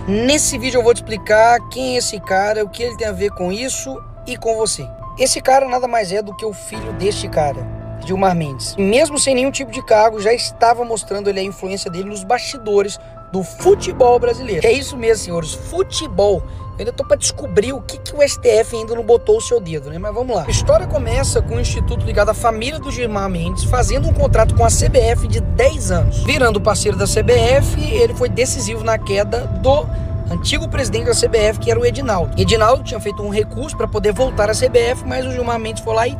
Nesse vídeo eu vou te explicar quem é esse cara, o que ele tem a ver com isso e com você. Esse cara nada mais é do que o filho deste cara, Gilmar Mendes. E mesmo sem nenhum tipo de cargo, já estava mostrando ele a influência dele nos bastidores do futebol brasileiro. É isso mesmo, senhores, futebol. Eu ainda tô para descobrir o que o STF ainda não botou o seu dedo, né? Mas vamos lá. A história começa com um instituto ligado à família do Gilmar Mendes fazendo um contrato com a CBF de 10 anos. Virando parceiro da CBF, ele foi decisivo na queda do antigo presidente da CBF, que era o Edinaldo. Edinaldo tinha feito um recurso para poder voltar à CBF, mas o Gilmar Mendes foi lá e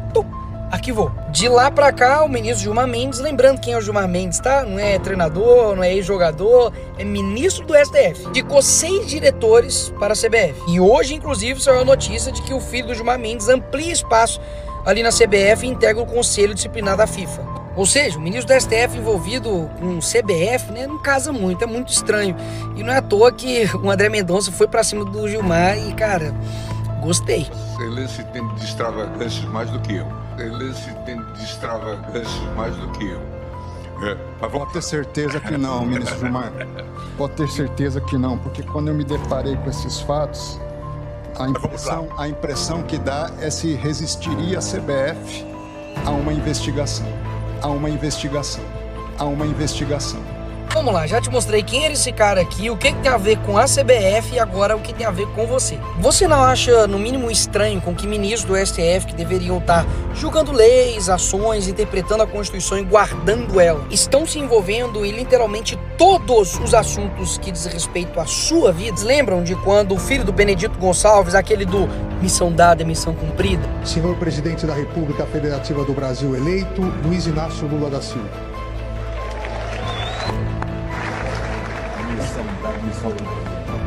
arquivou. De lá pra cá, o ministro Gilmar Mendes, lembrando quem é o Gilmar Mendes, tá? Não é treinador, não é ex-jogador, é ministro do STF. Indicou 6 diretores para a CBF. E hoje, inclusive, saiu a notícia de que o filho do Gilmar Mendes amplia espaço ali na CBF e integra o Conselho Disciplinar da FIFA. Ou seja, o ministro do STF envolvido com CBF, né, não casa muito, é muito estranho. E não é à toa que o André Mendonça foi pra cima do Gilmar e, cara, gostei. Ele se tem de extravagâncias mais do que eu. Ele se tem de extravagâncias mais do que eu. Pode ter certeza que não, ministro Gilmar. Pode ter certeza que não, porque quando eu me deparei com esses fatos, a impressão que dá é se resistiria a CBF a uma investigação. Vamos lá, já te mostrei quem era esse cara aqui, o que tem a ver com a CBF e agora o que tem a ver com você. Você não acha, no mínimo, estranho com que ministros do STF, que deveriam estar julgando leis, ações, interpretando a Constituição e guardando ela, estão se envolvendo em literalmente todos os assuntos que diz respeito à sua vida? Lembram de quando o filho do Benedito Gonçalves, aquele do missão dada, missão cumprida? Senhor Presidente da República Federativa do Brasil eleito, Luiz Inácio Lula da Silva.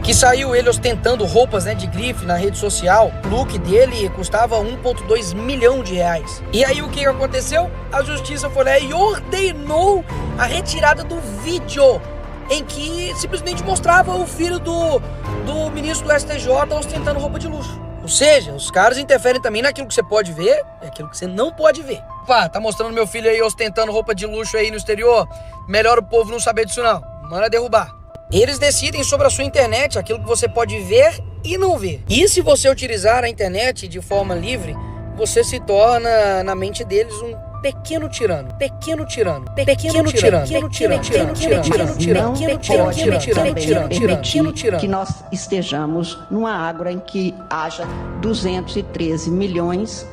Que saiu ele ostentando roupas, né, de grife na rede social. O look dele custava 1,2 milhão de reais. E aí o que aconteceu? A justiça foi lá e ordenou a retirada do vídeo em que simplesmente mostrava o filho do ministro do STJ ostentando roupa de luxo. Ou seja, os caras interferem também naquilo que você pode ver e aquilo que você não pode ver. Pá, tá mostrando meu filho aí ostentando roupa de luxo aí no exterior? Melhor o povo não saber disso não. Manda derrubar. Eles decidem sobre a sua internet aquilo que você pode ver e não ver. E se você utilizar a internet de forma livre, você se torna, na mente deles, um pequeno tirano. Que nós estejamos numa ágora em que haja 213 milhões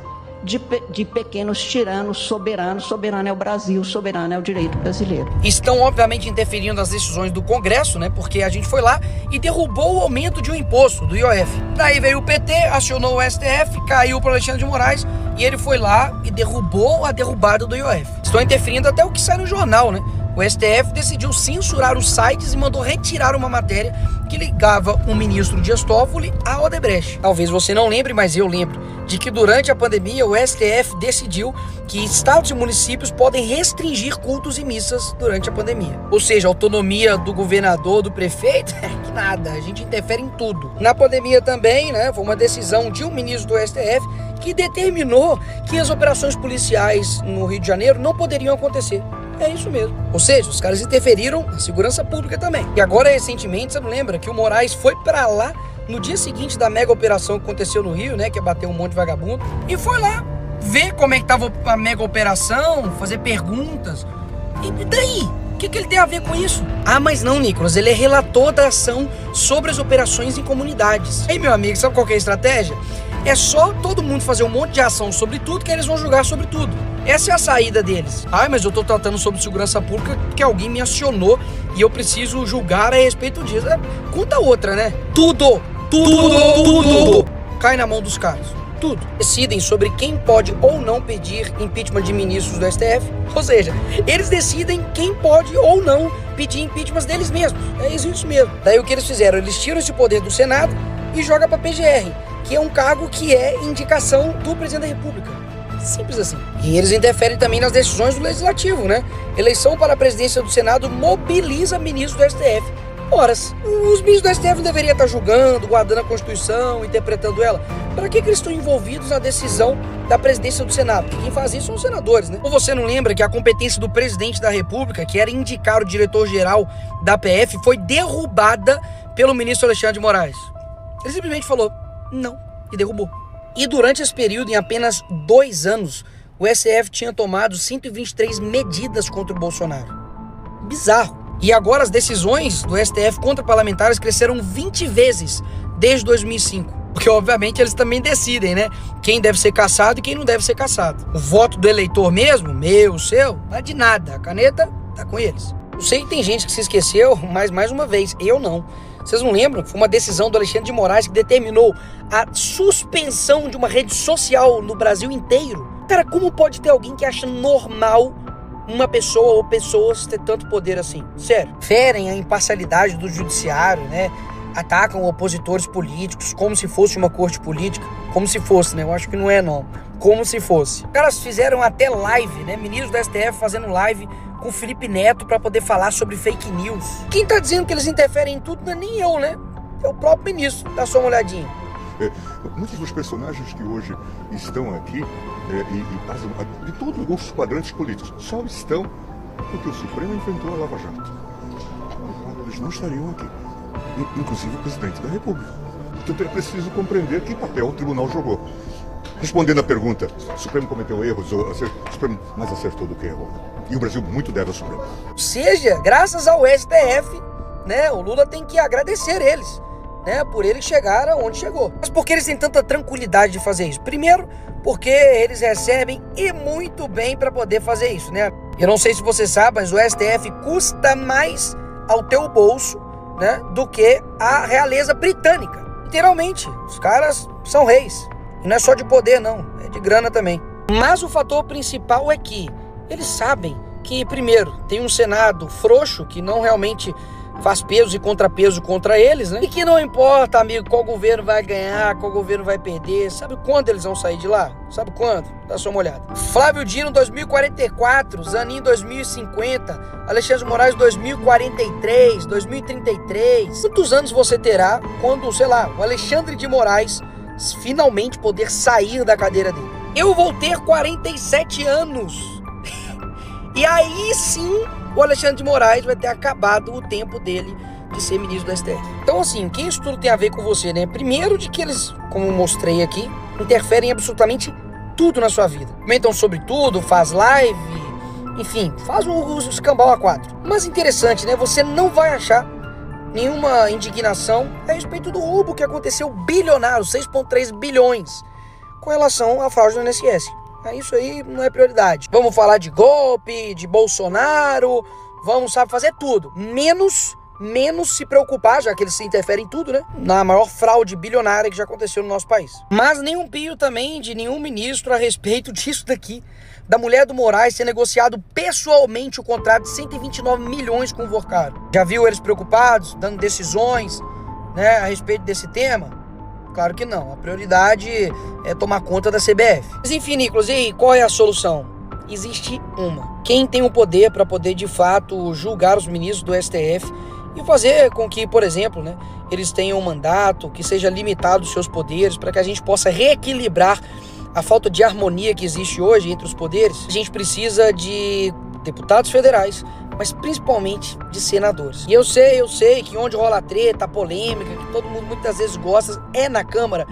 de pequenos tiranos soberanos. Soberano é o Brasil, soberano é o direito brasileiro. Estão, obviamente, interferindo nas decisões do Congresso, né? Porque a gente foi lá e derrubou o aumento de um imposto, do IOF. Daí veio o PT, acionou o STF, caiu para Alexandre de Moraes e ele foi lá e derrubou a derrubada do IOF. Estão interferindo até o que sai no jornal, né? O STF decidiu censurar os sites e mandou retirar uma matéria que ligava o ministro Dias Toffoli à Odebrecht. Talvez você não lembre, mas eu lembro de que durante a pandemia o STF decidiu que estados e municípios podem restringir cultos e missas durante a pandemia. Ou seja, a autonomia do governador, do prefeito, que nada, a gente interfere em tudo. Na pandemia também, né, foi uma decisão de um ministro do STF que determinou que as operações policiais no Rio de Janeiro não poderiam acontecer. É isso mesmo. Ou seja, os caras interferiram na segurança pública também. E agora, recentemente, você não lembra que o Moraes foi pra lá no dia seguinte da mega operação que aconteceu no Rio, né? Que é bater um monte de vagabundo. E foi lá ver como é que tava a mega operação, fazer perguntas. E daí? O que ele tem a ver com isso? Ah, mas não, Nicolas, ele é relator da ação sobre as operações em comunidades. Ei, meu amigo, sabe qual que é a estratégia? É só todo mundo fazer um monte de ação sobre tudo que eles vão julgar sobre tudo. Essa é a saída deles. Ah, mas eu tô tratando sobre segurança pública porque alguém me acionou e eu preciso julgar a respeito disso. Conta outra, né? Tudo cai na mão dos caras. Tudo. Decidem sobre quem pode ou não pedir impeachment de ministros do STF. Ou seja, eles decidem quem pode ou não pedir impeachment deles mesmos. É isso mesmo. Daí o que eles fizeram? Eles tiram esse poder do Senado e jogam pra PGR, que é um cargo que é indicação do presidente da República. Simples assim. E eles interferem também nas decisões do Legislativo, né? Eleição para a presidência do Senado mobiliza ministros do STF. Ora, os ministros do STF não deveriam estar julgando, guardando a Constituição, interpretando ela. Para que eles estão envolvidos na decisão da presidência do Senado? Porque quem faz isso são os senadores, né? Ou você não lembra que a competência do presidente da República, que era indicar o diretor-geral da PF, foi derrubada pelo ministro Alexandre de Moraes? Ele simplesmente falou não e derrubou. E durante esse período, em apenas 2 anos, o STF tinha tomado 123 medidas contra o Bolsonaro. Bizarro. E agora as decisões do STF contra parlamentares cresceram 20 vezes desde 2005. Porque, obviamente, eles também decidem, né? Quem deve ser cassado e quem não deve ser cassado. O voto do eleitor mesmo, meu, seu, não é de nada. A caneta tá com eles. Eu sei que tem gente que se esqueceu, mas mais uma vez, eu não. Vocês não lembram? Foi uma decisão do Alexandre de Moraes que determinou a suspensão de uma rede social no Brasil inteiro. Cara, como pode ter alguém que acha normal uma pessoa ou pessoas ter tanto poder assim? Sério. Ferem a imparcialidade do judiciário, né? Atacam opositores políticos como se fosse uma corte política. Como se fosse, né? Eu acho que não é, não. Como se fosse. Os caras fizeram até live, né? Ministros do STF fazendo live com o Felipe Neto para poder falar sobre fake news. Quem tá dizendo que eles interferem em tudo não é nem eu, né? É o próprio ministro. Dá só uma olhadinha. Muitos dos personagens que hoje estão aqui de todos os quadrantes políticos só estão porque o Supremo enfrentou a Lava Jato. Eles não estariam aqui. Inclusive o presidente da República. Então é preciso compreender que papel o tribunal jogou. Respondendo à pergunta, o Supremo cometeu erros, o Supremo mais acertou do que errou. E o Brasil muito deve ao Supremo. Ou seja, graças ao STF, né, o Lula tem que agradecer eles, né, por ele chegar aonde chegou. Mas por que eles têm tanta tranquilidade de fazer isso? Primeiro, porque eles recebem e muito bem para poder fazer isso, né? Eu não sei se você sabe, mas o STF custa mais ao teu bolso, né, do que a realeza britânica. Literalmente, os caras são reis. E não é só de poder, não, é de grana também. Mas o fator principal é que eles sabem que, primeiro, tem um Senado frouxo que não realmente faz peso e contrapeso contra eles, né? E que não importa, amigo, qual governo vai ganhar, qual governo vai perder. Sabe quando eles vão sair de lá? Sabe quando? Dá só uma olhada. Flávio Dino 2044, Zanin 2050, Alexandre de Moraes 2043, 2033. Quantos anos você terá quando, sei lá, o Alexandre de Moraes finalmente poder sair da cadeira dele? Eu vou ter 47 anos. E aí sim o Alexandre de Moraes vai ter acabado o tempo dele de ser ministro do STF. Então assim, o que isso tudo tem a ver com você, né? Primeiro de que eles, como eu mostrei aqui, interferem em absolutamente tudo na sua vida. Comentam sobre tudo, faz live, enfim, faz o escambau A4. Mas interessante, né? Você não vai achar nenhuma indignação a respeito do roubo que aconteceu bilionário, 6,3 bilhões, com relação à fraude do INSS. Isso aí não é prioridade. Vamos falar de golpe, de Bolsonaro, vamos, sabe, fazer tudo. Menos se preocupar, já que eles se interferem em tudo, né? Na maior fraude bilionária que já aconteceu no nosso país. Mas nenhum pio também de nenhum ministro a respeito disso daqui. Da mulher do Moraes ter negociado pessoalmente o contrato de 129 milhões com o Vorcaro. Já viu eles preocupados, dando decisões, né, a respeito desse tema? Claro que não. A prioridade é tomar conta da CBF. Mas enfim, Nicolas, e aí, qual é a solução? Existe uma. Quem tem o poder para poder, de fato, julgar os ministros do STF e fazer com que, por exemplo, né, eles tenham um mandato, que seja limitado os seus poderes, para que a gente possa reequilibrar a falta de harmonia que existe hoje entre os poderes. A gente precisa de deputados federais, mas principalmente de senadores. E eu sei que onde rola treta, polêmica, que todo mundo muitas vezes gosta, é na Câmara,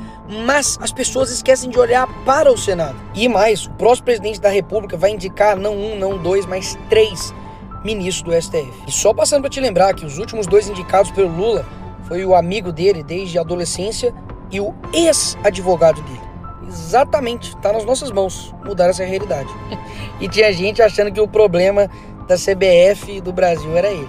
mas as pessoas esquecem de olhar para o Senado. E mais, o próximo presidente da República vai indicar não um, não dois, mas 3 ministros do STF. E só passando para te lembrar que os últimos 2 indicados pelo Lula foi o amigo dele desde a adolescência e o ex-advogado dele. Exatamente, tá nas nossas mãos mudar essa realidade. E tinha gente achando que o problema da CBF do Brasil era ele.